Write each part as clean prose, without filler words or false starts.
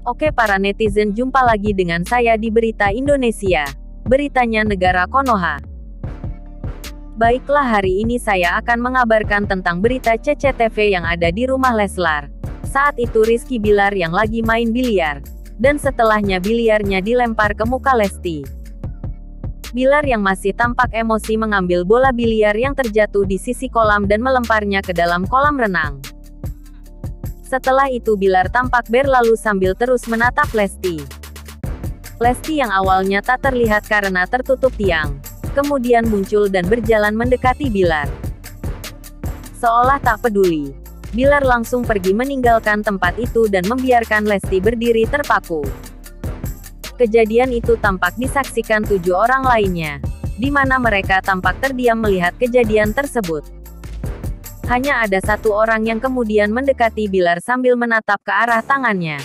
Oke para netizen, jumpa lagi dengan saya di Berita Indonesia. Beritanya negara Konoha. Baiklah, hari ini saya akan mengabarkan tentang berita CCTV yang ada di rumah Leslar. Saat itu Rizky Bilar yang lagi main biliar. Dan setelahnya biliarnya dilempar ke muka Lesti. Bilar yang masih tampak emosi mengambil bola biliar yang terjatuh di sisi kolam dan melemparnya ke dalam kolam renang. Setelah itu Bilar tampak berlalu sambil terus menatap Lesti. Lesti yang awalnya tak terlihat karena tertutup tiang, kemudian muncul dan berjalan mendekati Bilar. Seolah tak peduli, Bilar langsung pergi meninggalkan tempat itu dan membiarkan Lesti berdiri terpaku. Kejadian itu tampak disaksikan 7 orang lainnya, di mana mereka tampak terdiam melihat kejadian tersebut. Hanya ada 1 orang yang kemudian mendekati Bilar sambil menatap ke arah tangannya.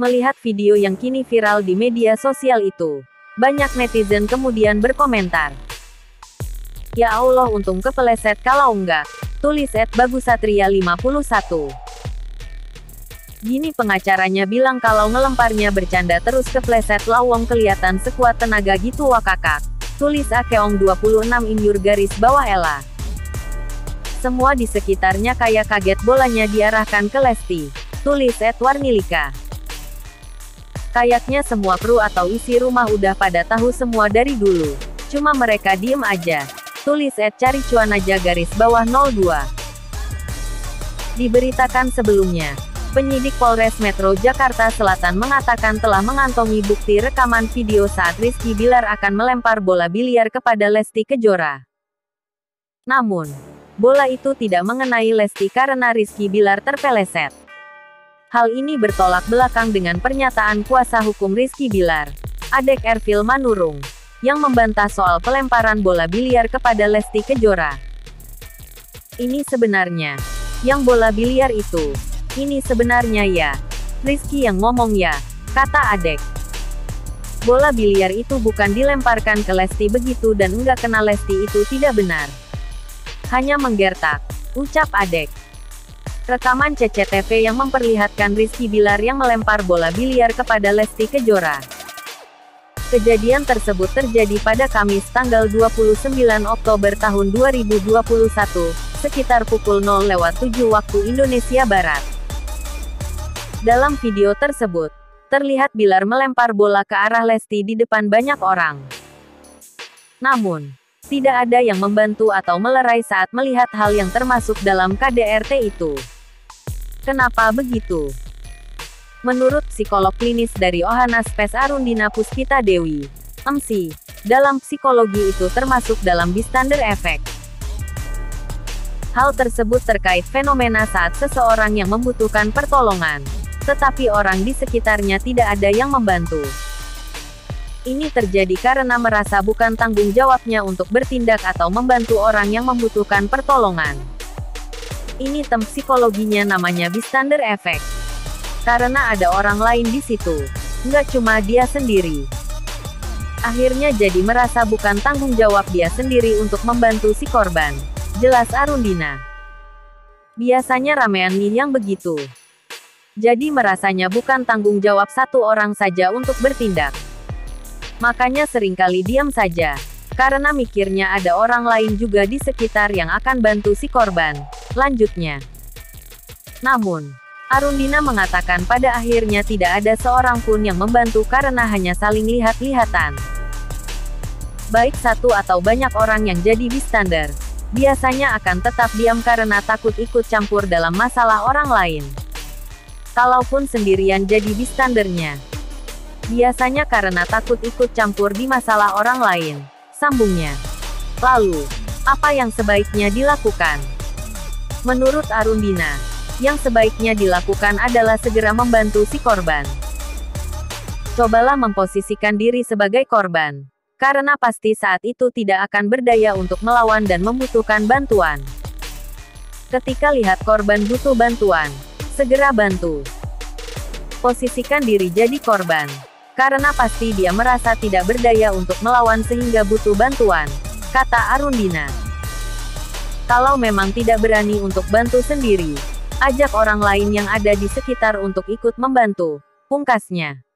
Melihat video yang kini viral di media sosial itu, banyak netizen kemudian berkomentar. Ya Allah, untung kepeleset kalau enggak. Tulis @bagusatria51. Gini pengacaranya bilang kalau ngelemparnya bercanda terus kepleset lawong kelihatan sekuat tenaga gitu wah kakak. Tulis Akeong26 _Ella. Semua di sekitarnya kayak kaget bolanya diarahkan ke Lesti. Tulis @warnilika. Kayaknya semua kru atau isi rumah udah pada tahu semua dari dulu. Cuma mereka diem aja. Tulis @caricuanaja_02. Diberitakan sebelumnya, penyidik Polres Metro Jakarta Selatan mengatakan telah mengantongi bukti rekaman video saat Rizky Bilar akan melempar bola biliar kepada Lesti Kejora. Namun, bola itu tidak mengenai Lesti karena Rizky Bilar terpeleset. Hal ini bertolak belakang dengan pernyataan kuasa hukum Rizky Bilar, Adek Ervil Manurung, yang membantah soal pelemparan bola biliar kepada Lesti Kejora. Ini sebenarnya, yang bola biliar itu, ini sebenarnya ya, Rizky yang ngomong ya, kata Adek. Bola biliar itu bukan dilemparkan ke Lesti begitu dan enggak kena Lesti itu tidak benar. Hanya menggertak, ucap Adek. Rekaman CCTV yang memperlihatkan Rizky Bilar yang melempar bola biliar kepada Lesti Kejora. Kejadian tersebut terjadi pada Kamis tanggal 29 Oktober tahun 2021, sekitar pukul 0:07 waktu Indonesia Barat. Dalam video tersebut, terlihat Bilar melempar bola ke arah Lesti di depan banyak orang. Namun, tidak ada yang membantu atau melerai saat melihat hal yang termasuk dalam KDRT itu. Kenapa begitu? Menurut psikolog klinis dari Ohana Space Arundina Puspita Dewi, MC, dalam psikologi itu termasuk dalam bystander effect. Hal tersebut terkait fenomena saat seseorang yang membutuhkan pertolongan, tetapi orang di sekitarnya tidak ada yang membantu. Ini terjadi karena merasa bukan tanggung jawabnya untuk bertindak atau membantu orang yang membutuhkan pertolongan. Ini term psikologinya namanya bystander effect. Karena ada orang lain di situ, nggak cuma dia sendiri. Akhirnya jadi merasa bukan tanggung jawab dia sendiri untuk membantu si korban. Jelas Arundina. Biasanya ramean nih yang begitu. Jadi merasanya bukan tanggung jawab 1 orang saja untuk bertindak. Makanya seringkali diam saja. Karena mikirnya ada orang lain juga di sekitar yang akan bantu si korban. Lanjutnya. Namun, Arundina mengatakan pada akhirnya tidak ada seorang pun yang membantu karena hanya saling lihat-lihatan. Baik 1 atau banyak orang yang jadi bystander, biasanya akan tetap diam karena takut ikut campur dalam masalah orang lain. Kalaupun sendirian jadi bystandernya, biasanya karena takut ikut campur di masalah orang lain, sambungnya. Lalu, apa yang sebaiknya dilakukan? Menurut Arundina, yang sebaiknya dilakukan adalah segera membantu si korban. Cobalah memposisikan diri sebagai korban, karena pasti saat itu tidak akan berdaya untuk melawan dan membutuhkan bantuan. Ketika lihat korban butuh bantuan, segera bantu. Posisikan diri jadi korban, karena pasti dia merasa tidak berdaya untuk melawan sehingga butuh bantuan, kata Arundina. Kalau memang tidak berani untuk bantu sendiri, Ajak orang lain yang ada di sekitar untuk ikut membantu, pungkasnya.